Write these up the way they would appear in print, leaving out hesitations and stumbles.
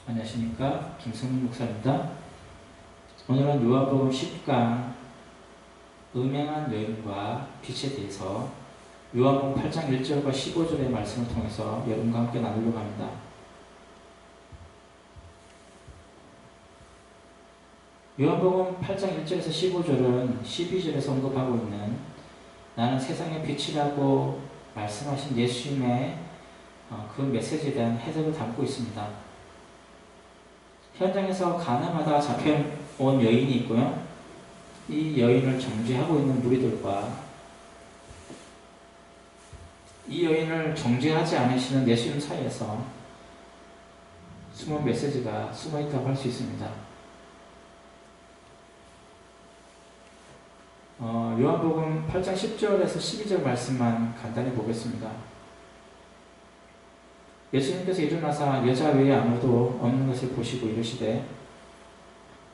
안녕하십니까, 김성민 목사입니다. 오늘은 요한복음 10강 음행한 여인과 빛에 대해서 요한복음 8장 1절과 15절의 말씀을 통해서 여러분과 함께 나누려고 합니다. 요한복음 8장 1절에서 15절은 12절에서 언급하고 있는 나는 세상의 빛이라고 말씀하신 예수님의 그 메시지에 대한 해석을 담고 있습니다. 현장에서 가늠하다가 잡혀온 여인이 있고요. 이 여인을 정죄하고 있는 무리들과 이 여인을 정죄하지 않으시는 예수님 사이에서 숨은 메시지가 숨어있다고 할 수 있습니다. 요한복음 8장 10절에서 12절 말씀만 간단히 보겠습니다. 예수님께서 일어나사 여자 외에 아무도 없는 것을 보시고 이르시되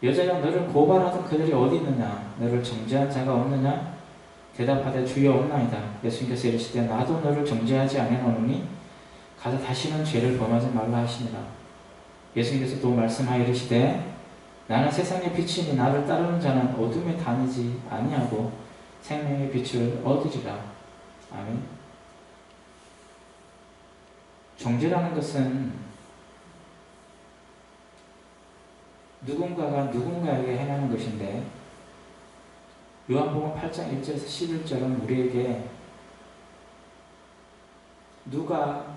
여자여 너를 고발하던 그들이 어디 있느냐 너를 정죄한 자가 없느냐 대답하되 주여 없나이다. 예수님께서 이르시되 나도 너를 정죄하지 아니하노니 가서 다시는 죄를 범하지 말라 하시니라. 예수님께서 또 말씀하여 이르시되 나는 세상의 빛이니 나를 따르는 자는 어둠에 다니지 아니하고 생명의 빛을 얻으리라. 아멘. 정죄라는 것은 누군가가 누군가에게 행하는 것인데 요한복음 8장 1절에서 11절은 우리에게 누가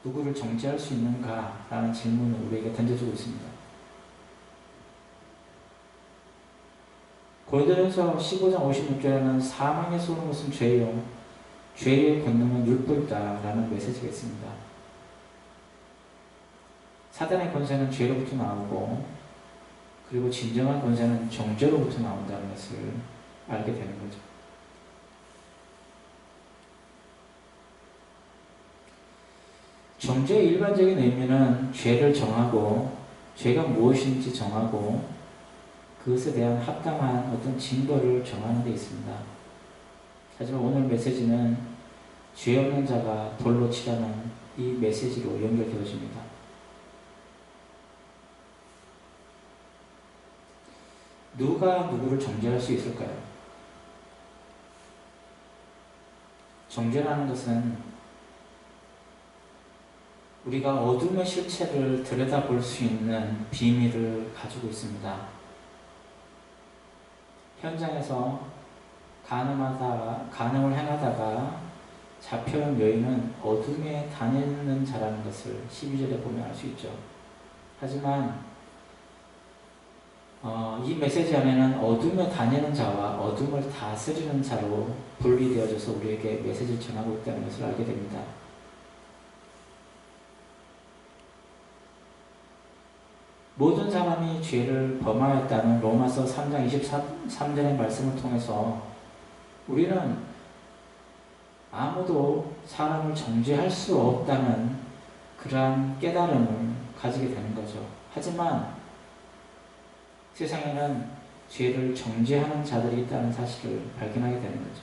누구를 정죄할 수 있는가? 라는 질문을 우리에게 던져주고 있습니다. 고린도전서 15장 56절에는 사망의 쏘는 것은 죄요 죄의 권능은 율법이다 라는 메시지가 있습니다. 사단의 권세는 죄로부터 나오고 그리고 진정한 권세는 정죄로부터 나온다는 것을 알게 되는 거죠. 정죄의 일반적인 의미는 죄를 정하고 죄가 무엇인지 정하고 그것에 대한 합당한 어떤 징벌을 정하는 데 있습니다. 하지만 오늘 메시지는 죄 없는 자가 돌로 치라는 이 메시지로 연결되어집니다. 누가 누구를 정죄할 수 있을까요? 정죄라는 것은 우리가 어둠의 실체를 들여다볼 수 있는 비밀을 가지고 있습니다. 현장에서 간음을 행하다가 잡혀온 여인은 어둠에 다니는 자라는 것을 12절에 보면 알 수 있죠. 하지만 이 메시지 안에는 어둠에 다니는 자와 어둠을 다스리는 자로 분리되어져서 우리에게 메시지를 전하고 있다는 것을 알게 됩니다. 모든 사람이 죄를 범하였다는 로마서 3장 23절의 말씀을 통해서 우리는 아무도 사람을 정죄할 수 없다는 그러한 깨달음을 가지게 되는 거죠. 하지만 세상에는 죄를 정죄하는 자들이 있다는 사실을 발견하게 되는 거죠.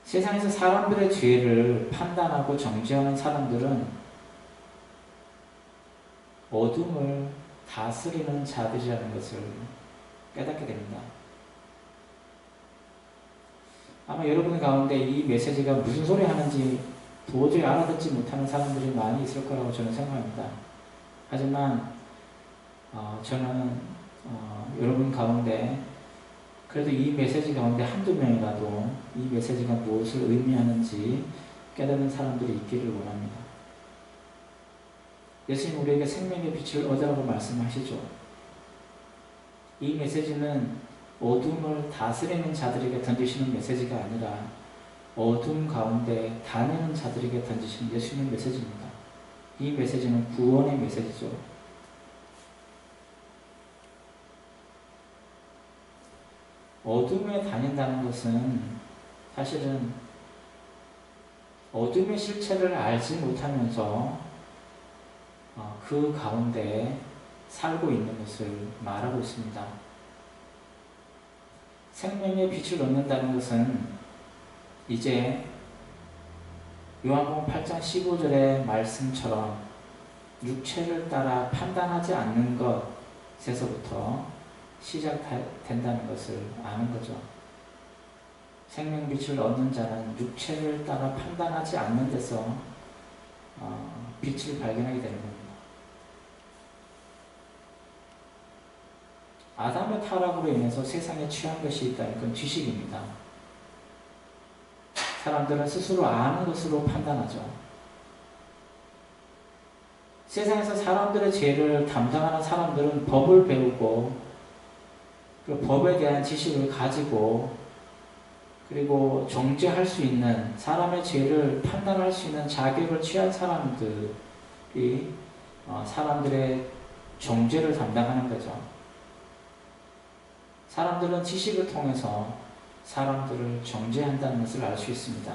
세상에서 사람들의 죄를 판단하고 정죄하는 사람들은 어둠을 다스리는 자들이라는 것을 깨닫게 됩니다. 아마 여러분 가운데 이 메시지가 무슨 소리 하는지 도저히 알아듣지 못하는 사람들이 많이 있을 거라고 저는 생각합니다. 하지만 저는 여러분 가운데 그래도 이 메시지 가운데 한두 명이라도 이 메시지가 무엇을 의미하는지 깨닫는 사람들이 있기를 원합니다. 예수님 우리에게 생명의 빛을 얻으라고 말씀하시죠. 이 메시지는 어둠을 다스리는 자들에게 던지시는 메시지가 아니라 어둠 가운데 다니는 자들에게 던지시는 예수님의 메시지입니다. 이 메시지는 구원의 메시지죠. 어둠에 다닌다는 것은 사실은 어둠의 실체를 알지 못하면서 그 가운데 살고 있는 것을 말하고 있습니다. 생명의 빛을 얻는다는 것은 이제 요한복음 8장 15절의 말씀처럼 육체를 따라 판단하지 않는 것에서부터 시작된다는 것을 아는 거죠. 생명빛을 얻는 자는 육체를 따라 판단하지 않는 데서 빛을 발견하게 되는 겁니다. 아담의 타락으로 인해서 세상에 취한 것이 있다는 건 지식입니다. 사람들은 스스로 아는 것으로 판단하죠. 세상에서 사람들의 죄를 담당하는 사람들은 법을 배우고 그 법에 대한 지식을 가지고 그리고 정죄할 수 있는 사람의 죄를 판단할 수 있는 자격을 취한 사람들이 사람들의 정죄를 담당하는 거죠. 사람들은 지식을 통해서 사람들을 정죄한다는 것을 알 수 있습니다.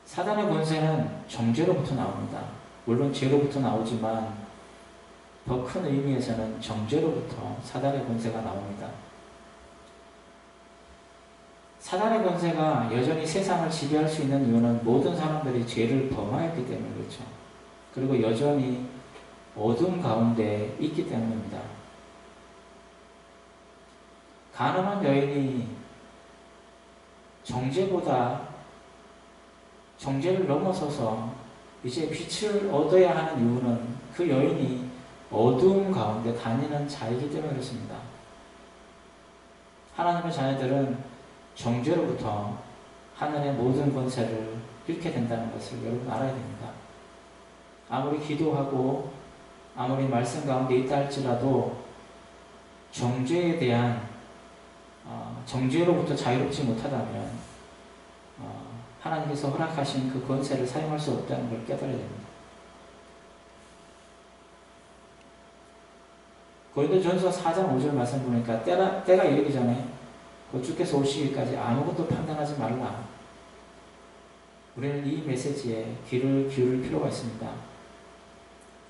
사단의 권세는 정죄로부터 나옵니다. 물론 죄로부터 나오지만 더 큰 의미에서는 정죄로부터 사단의 권세가 나옵니다. 사단의 권세가 여전히 세상을 지배할 수 있는 이유는 모든 사람들이 죄를 범하였기 때문에 그렇죠. 그리고 여전히 어둠 가운데 있기 때문입니다. 가늠한 여인이 정죄를 넘어서서 이제 빛을 얻어야 하는 이유는 그 여인이 어두움 가운데 다니는 자이기 때문에 그렇습니다. 하나님의 자녀들은 정죄로부터 하늘의 모든 권세를 잃게 된다는 것을 여러분 알아야 됩니다. 아무리 기도하고 아무리 말씀 가운데 있다 할지라도 정죄에 대한 정죄로부터 자유롭지 못하다면 하나님께서 허락하신 그 권세를 사용할 수 없다는 걸 깨달아야 됩니다. 고린도전서 4장 5절 말씀 보니까 때가 이르기 전에 곧 주께서 오시기까지 아무것도 판단하지 말라. 우리는 이 메시지에 귀를 기울일 필요가 있습니다.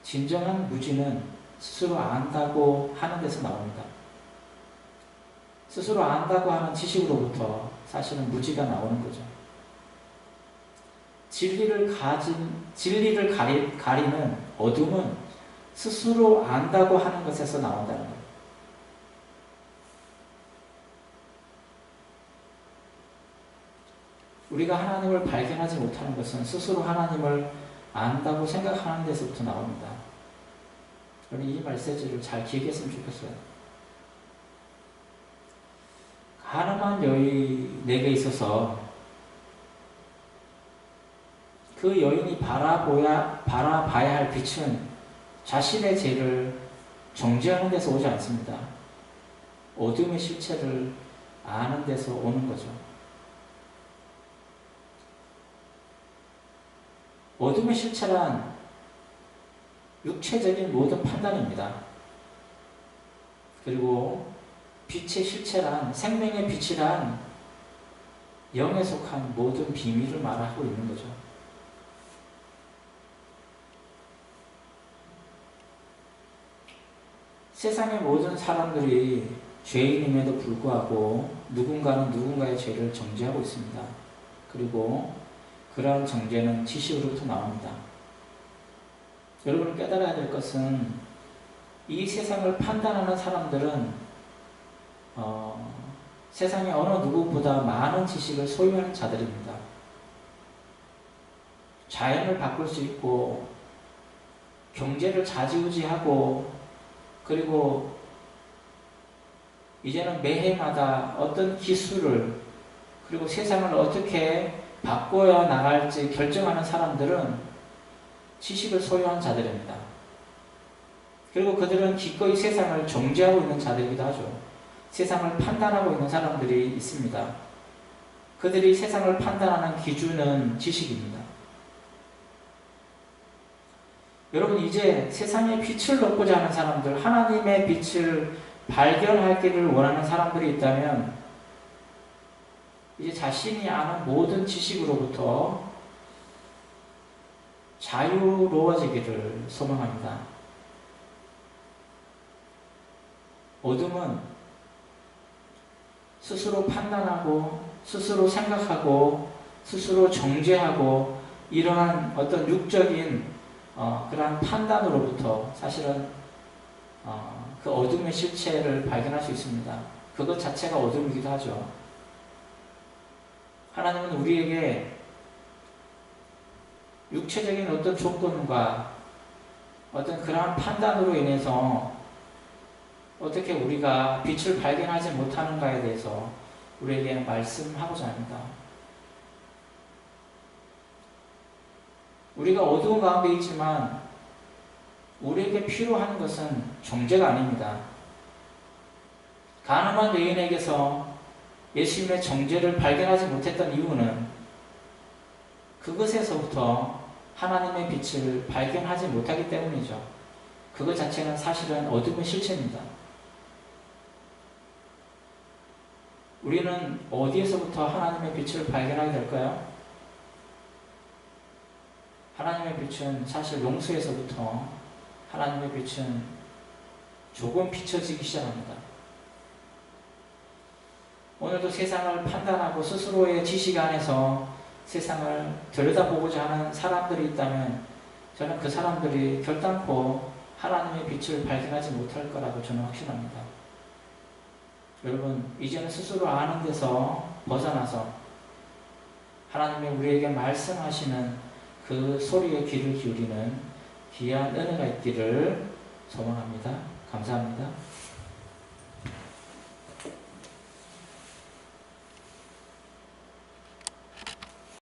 진정한 무지는 스스로 안다고 하는 데서 나옵니다. 스스로 안다고 하는 지식으로부터 사실은 무지가 나오는 거죠. 진리를 가리는 어둠은 스스로 안다고 하는 것에서 나온다는 거예요. 우리가 하나님을 발견하지 못하는 것은 스스로 하나님을 안다고 생각하는 데서부터 나옵니다. 여러분 이 메시지를 잘 기억했으면 좋겠어요. 가늠한 여인에게 있어서 그 여인이 바라봐야 할 빛은 자신의 죄를 정죄하는 데서 오지 않습니다. 어둠의 실체를 아는 데서 오는 거죠. 어둠의 실체란 육체적인 모든 판단입니다. 그리고 빛의 실체란 생명의 빛이란 영에 속한 모든 비밀을 말하고 있는 거죠. 세상의 모든 사람들이 죄인임에도 불구하고 누군가는 누군가의 죄를 정죄하고 있습니다. 그리고 그러한 정죄는 지식으로부터 나옵니다. 여러분이 깨달아야 될 것은 이 세상을 판단하는 사람들은 세상의 어느 누구보다 많은 지식을 소유하는 자들입니다. 자연을 바꿀 수 있고 경제를 좌지우지하고 그리고 이제는 매해마다 어떤 기술을 그리고 세상을 어떻게 바꿔야 나갈지 결정하는 사람들은 지식을 소유한 자들입니다. 그리고 그들은 기꺼이 세상을 정죄하고 있는 자들이기도 하죠. 세상을 판단하고 있는 사람들이 있습니다. 그들이 세상을 판단하는 기준은 지식입니다. 여러분 이제 세상에 빛을 넣고자 하는 사람들, 하나님의 빛을 발견하기를 원하는 사람들이 있다면 이제 자신이 아는 모든 지식으로부터 자유로워지기를 소망합니다. 어둠은 스스로 판단하고 스스로 생각하고 스스로 정죄하고 이러한 어떤 육적인 그러한 판단으로부터 사실은 그 어둠의 실체를 발견할 수 있습니다. 그것 자체가 어둠이기도 하죠. 하나님은 우리에게 육체적인 어떤 조건과 어떤 그러한 판단으로 인해서 어떻게 우리가 빛을 발견하지 못하는가에 대해서 우리에게 말씀하고자 합니다. 우리가 어두운 가운데 있지만 우리에게 필요한 것은 정죄가 아닙니다. 가늠한 여인에게서 예수님의 정죄를 발견하지 못했던 이유는 그것에서부터 하나님의 빛을 발견하지 못하기 때문이죠. 그것 자체는 사실은 어둠의 실체입니다. 우리는 어디에서부터 하나님의 빛을 발견하게 될까요? 하나님의 빛은 사실 용서에서부터 하나님의 빛은 조금 비춰지기 시작합니다. 오늘도 세상을 판단하고 스스로의 지식 안에서 세상을 들여다보고자 하는 사람들이 있다면 저는 그 사람들이 결단코 하나님의 빛을 발견하지 못할 거라고 저는 확신합니다. 여러분, 이제는 스스로 아는 데서 벗어나서 하나님의 우리에게 말씀하시는 그 소리에 귀를 기울이는 귀한 은혜가 있기를 소망합니다. 감사합니다.